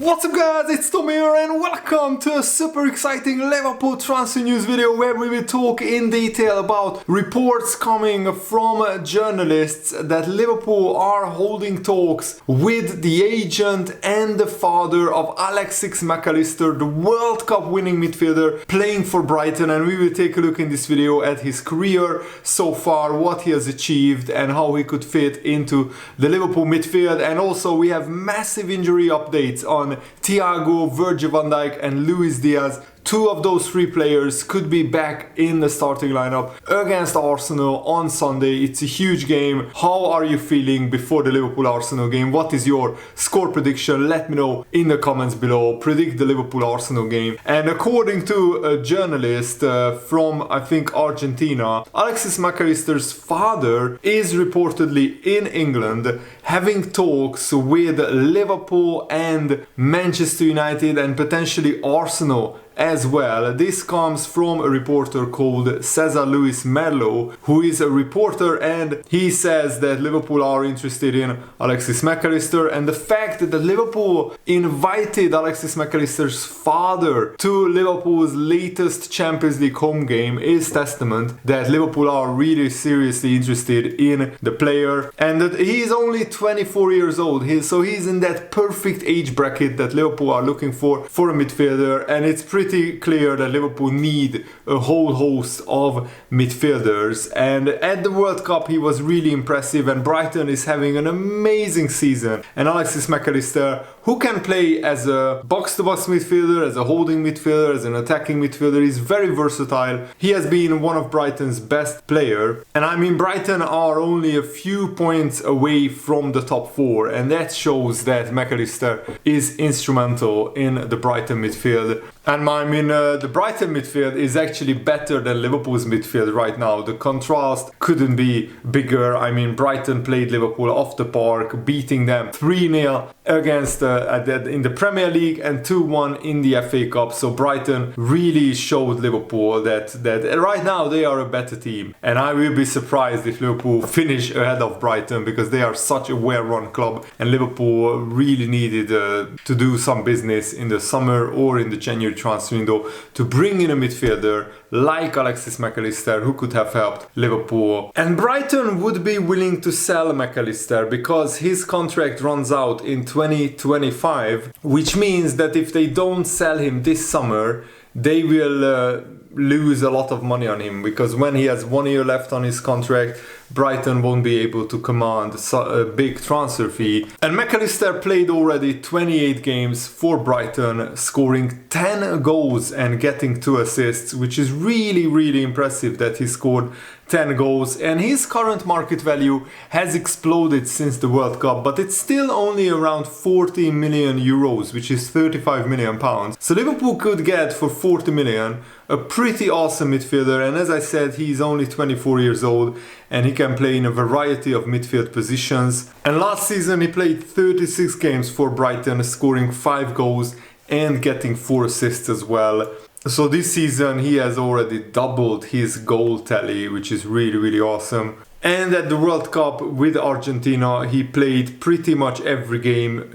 What's up guys, it's Tom here and welcome to a super exciting Liverpool transfer news video where we will talk in detail about reports coming from journalists that Liverpool are holding talks with the agent and the father of MacAllister, the World Cup winning midfielder playing for Brighton, and we will take a look in this video at his career so far, what he has achieved and how he could fit into the Liverpool midfield. And also we have massive injury updates on Thiago, Virgil van Dijk and Luis Diaz. Two of those three players could be back in the starting lineup against Arsenal on Sunday. It's a huge game. How are you feeling before the Liverpool-Arsenal game? What is your score prediction? Let me know in the comments below. Predict the Liverpool-Arsenal game. And according to a journalist from, I think, Argentina, MacAllister's father is reportedly in England having talks with Liverpool and Manchester United and potentially Arsenal as well. This comes from a reporter called Cesar Luis Merlo, who is a reporter, and he says that Liverpool are interested in MacAllister, and the fact that Liverpool invited MacAllister's father to Liverpool's latest Champions League home game is testament that Liverpool are really seriously interested in the player, and that he is only 24 years old, so he's in that perfect age bracket that Liverpool are looking for a midfielder, and it's pretty clear that Liverpool need a whole host of midfielders. And at the World Cup he was really impressive, and Brighton is having an amazing season, and MacAllister, who can play as a box-to-box midfielder, as a holding midfielder, as an attacking midfielder, is very versatile. He has been one of Brighton's best player, and I mean Brighton are only a few points away from the top four, and that shows that MacAllister is instrumental in the Brighton midfield. And the Brighton midfield is actually better than Liverpool's midfield right now. The contrast couldn't be bigger. I mean, Brighton played Liverpool off the park, beating them 3-0 against in the Premier League and 2-1 in the FA Cup. So Brighton really showed Liverpool that right now they are a better team. And I will be surprised if Liverpool finish ahead of Brighton, because they are such a well-run club, and Liverpool really needed to do some business in the summer or in the January transfer window to bring in a midfielder like MacAllister, who could have helped Liverpool. And Brighton would be willing to sell MacAllister because his contract runs out in 2025, which means that if they don't sell him this summer, they will lose a lot of money on him, because when he has 1 year left on his contract, Brighton won't be able to command a big transfer fee. And MacAllister played already 28 games for Brighton, scoring 10 goals and getting 2 assists, which is really impressive that he scored 10 goals. And his current market value has exploded since the World Cup, but it's still only around 40 million euros, which is 35 million pounds. So Liverpool could get for 40 million a pretty awesome midfielder, and as I said, he's only 24 years old and he can play in a variety of midfield positions. And last season he played 36 games for Brighton, scoring 5 goals and getting 4 assists as well. So this season he has already doubled his goal tally, which is really awesome. And at the World Cup with Argentina, he played pretty much every game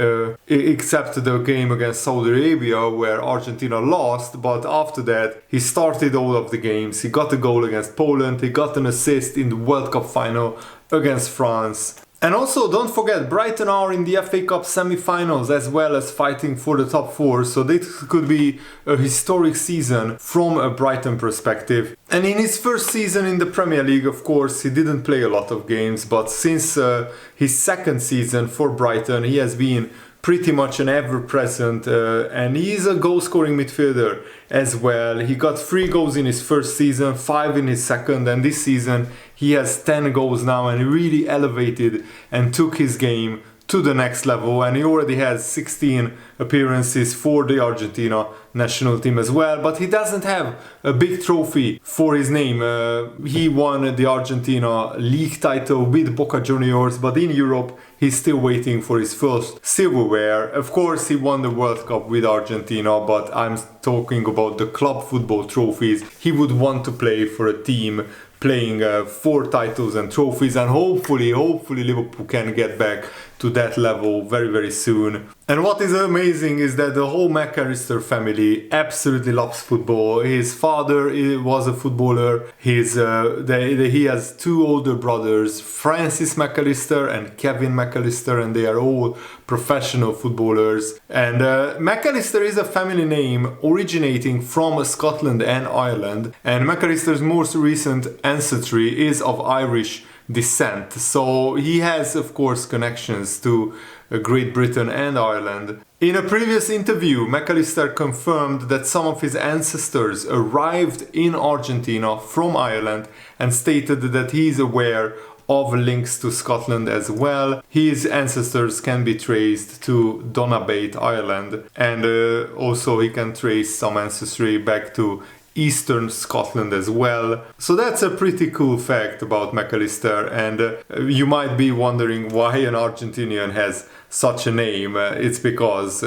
except the game against Saudi Arabia where Argentina lost, but after that he started all of the games. He got a goal against Poland, he got an assist in the World Cup final against France. And also, don't forget, Brighton are in the FA Cup semi-finals as well as fighting for the top 4, so this could be a historic season from a Brighton perspective. And in his first season in the Premier League, of course, he didn't play a lot of games, but since his second season for Brighton, he has been pretty much an ever-present, and he's a goal-scoring midfielder as well. He got 3 goals in his first season, 5 in his second, and this season he has 10 goals now, and he really elevated and took his game to the next level, and he already has 16 appearances for the Argentina national team as well, but he doesn't have a big trophy for his name. He won the Argentina league title with Boca Juniors, but in Europe he's still waiting for his first silverware. Of course he won the World Cup with Argentina, but I'm talking about the club football trophies. He would want to play for a team playing 4 titles and trophies, and hopefully Liverpool can get back to that level very, very soon. And what is amazing is that the whole MacAllister family absolutely loves football. His father was a footballer. He has two older brothers, Francis MacAllister and Kevin MacAllister, and they are all professional footballers. And MacAllister is a family name originating from Scotland and Ireland. And MacAllister's most recent ancestry is of Irish descent. So he has, of course, connections to Great Britain and Ireland. In a previous interview, MacAllister confirmed that some of his ancestors arrived in Argentina from Ireland and stated that he is aware of links to Scotland as well. His ancestors can be traced to Donabate, Ireland, and also he can trace some ancestry back to Eastern Scotland as well. So that's a pretty cool fact about MacAllister, and you might be wondering why an Argentinian has such a name. It's because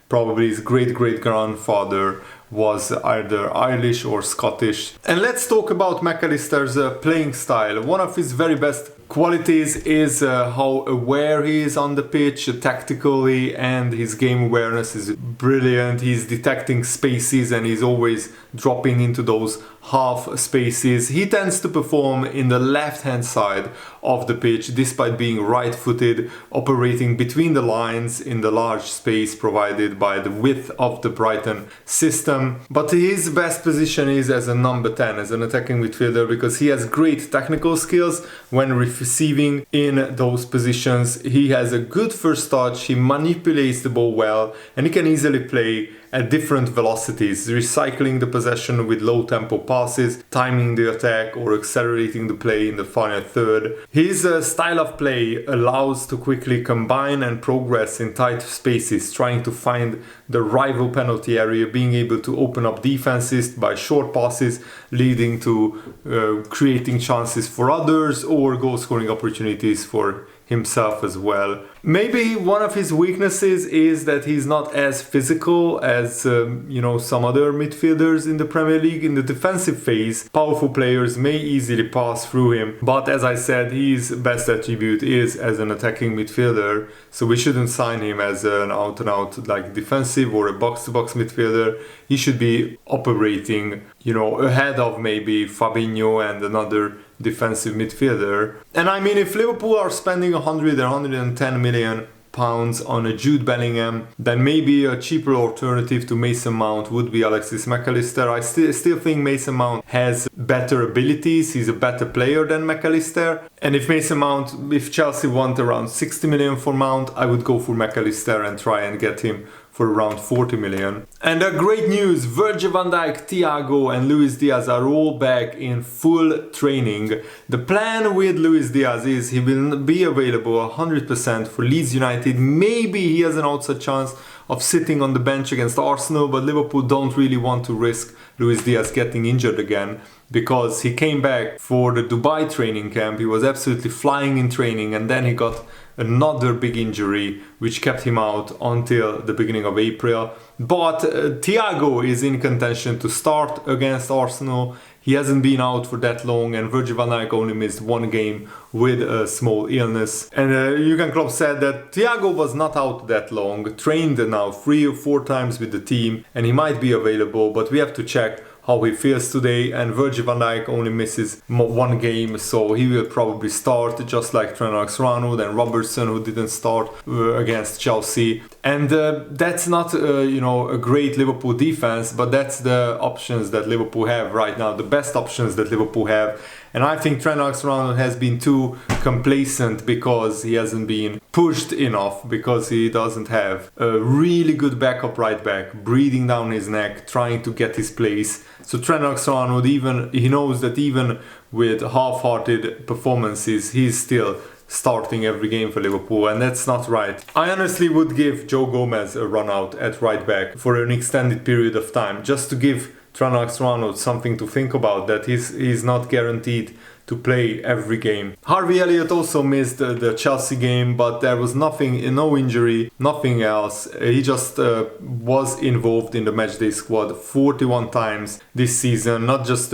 probably his great-great-grandfather was either Irish or Scottish. And let's talk about MacAllister's playing style. One of his very best qualities is how aware he is on the pitch tactically, and his game awareness is brilliant. He's detecting spaces and he's always dropping into those half spaces. He tends to perform in the left hand side of the pitch despite being right footed, operating between the lines in the large space provided by the width of the Brighton system. But his best position is as a number 10, as an attacking midfielder, because he has great technical skills when receiving in those positions. He has a good first touch, he manipulates the ball well, and he can easily play at different velocities, recycling the possession with low tempo passes, timing the attack or accelerating the play in the final third. His style of play allows to quickly combine and progress in tight spaces, trying to find the rival penalty area, being able to open up defenses by short passes, leading to creating chances for others or goal scoring opportunities for himself as well. Maybe one of his weaknesses is that he's not as physical as some other midfielders in the Premier League. In the defensive phase, powerful players may easily pass through him, but as I said, his best attribute is as an attacking midfielder, so we shouldn't sign him as an out-and-out like defensive or a box-to-box midfielder. He should be operating, ahead of maybe Fabinho and another defensive midfielder. And I mean, if Liverpool are spending 100 or 110 million pounds on a Jude Bellingham, then maybe a cheaper alternative to Mason Mount would be Alexis MacAllister. I still think Mason Mount has better abilities. He's a better player than MacAllister. And if Chelsea want around 60 million for Mount, I would go for MacAllister and try and get him for around 40 million. And great news, Virgil van Dijk, Thiago and Luis Diaz are all back in full training. The plan with Luis Diaz is he will be available 100% for Leeds United. Maybe he has an outside chance of sitting on the bench against Arsenal, but Liverpool don't really want to risk Luis Diaz getting injured again, because he came back for the Dubai training camp. He was absolutely flying in training, and then he got another big injury which kept him out until the beginning of April. But Thiago is in contention to start against Arsenal. He hasn't been out for that long, and Virgil van Dijk only missed one game with a small illness. And Jurgen Klopp said that Thiago was not out that long, trained now 3 or 4 times with the team, and he might be available, but we have to check how he feels today. And Virgil van Dijk only misses one game, so he will probably start, just like Trent Alexander-Arnold and Robertson, who didn't start against Chelsea. And that's not a great Liverpool defense, but that's the options that Liverpool have right now, the best options that Liverpool have. And I think Trent Alexander-Arnold has been too complacent because he hasn't been pushed enough, because he doesn't have a really good backup right back breathing down his neck, trying to get his place. So Trent Alexander-Arnold, he knows that even with half-hearted performances, he's still starting every game for Liverpool, and that's not right. I honestly would give Joe Gomez a run out at right back for an extended period of time, just to give Trent Alexander-Arnold something to think about, that he's not guaranteed to play every game. Harvey Elliott also missed the Chelsea game, but there was nothing, no injury, nothing else. He just was involved in the matchday squad 41 times this season. Not just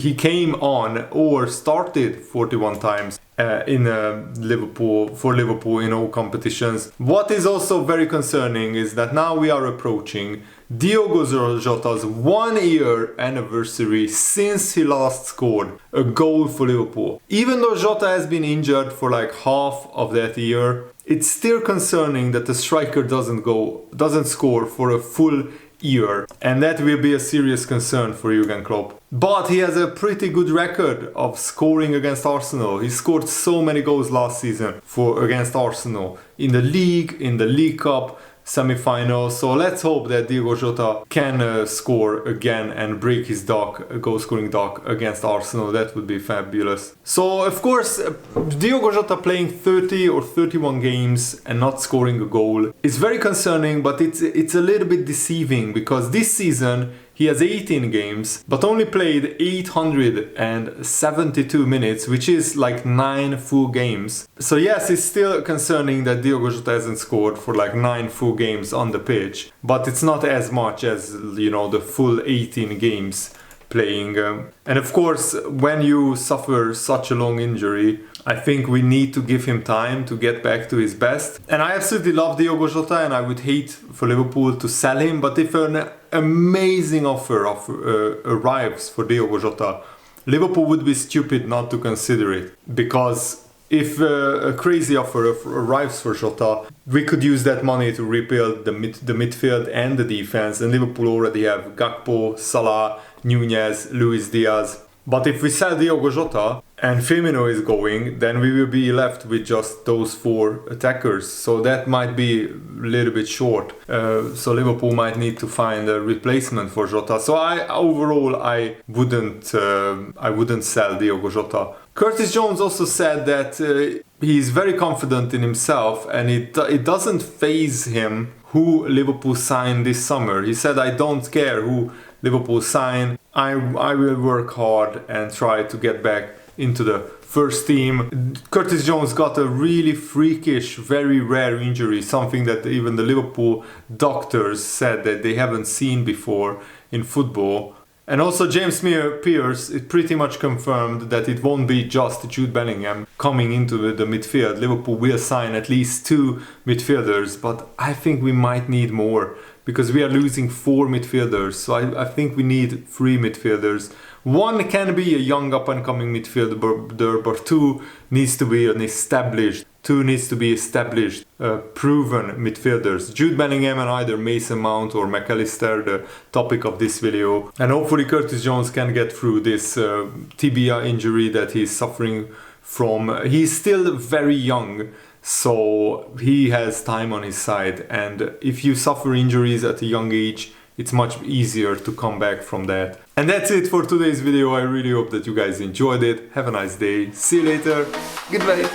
he came on or started 41 times in Liverpool in all competitions. What is also very concerning is that now we are approaching Diogo Jota's 1-year anniversary since he last scored a goal for Liverpool. Even though Jota has been injured for like half of that year, it's still concerning that the striker doesn't score for a full year, and that will be a serious concern for Jurgen Klopp. But he has a pretty good record of scoring against Arsenal. He scored so many goals last season against Arsenal in the League Cup semi-final. So let's hope that Diogo Jota can score again and break his goal scoring duck against Arsenal. That would be fabulous. So of course Diogo Jota playing 30 or 31 games and not scoring a goal is very concerning, but it's a little bit deceiving, because this season he has 18 games, but only played 872 minutes, which is like 9 full games. So yes, it's still concerning that Diogo Jota hasn't scored for like 9 full games on the pitch, but it's not as much as, you know, the full 18 games playing. And of course, when you suffer such a long injury, I think we need to give him time to get back to his best. And I absolutely love Diogo Jota, and I would hate for Liverpool to sell him, but if an amazing offer arrives for Diogo Jota, Liverpool would be stupid not to consider it. Because if a crazy offer arrives for Jota, we could use that money to rebuild the midfield and the defense, and Liverpool already have Gakpo, Salah, Nunez, Luis Diaz. But if we sell Diogo Jota and Firmino is going, then we will be left with just those 4 attackers. So that might be a little bit short. So Liverpool might need to find a replacement for Jota. So I wouldn't sell Diogo Jota. Curtis Jones also said that he's very confident in himself, and it doesn't faze him who Liverpool signed this summer. He said, "I don't care who Liverpool sign. I will work hard and try to get back into the first team." Curtis Jones got a really freakish, very rare injury, something that even the Liverpool doctors said that they haven't seen before in football. And also James Pearce, it pretty much confirmed that it won't be just Jude Bellingham coming into the midfield. Liverpool will sign at least 2 midfielders, but I think we might need more, because we are losing 4 midfielders. So I think we need 3 midfielders. 1 can be a young up-and-coming midfielder, but 2 needs to be established, proven midfielders. Jude Bellingham and either Mason Mount or MacAllister, the topic of this video. And hopefully Curtis Jones can get through this tibia injury that he's suffering from. He's still very young, so he has time on his side. And if you suffer injuries at a young age, it's much easier to come back from that. And that's it for today's video. I really hope that you guys enjoyed it. Have a nice day. See you later. Goodbye.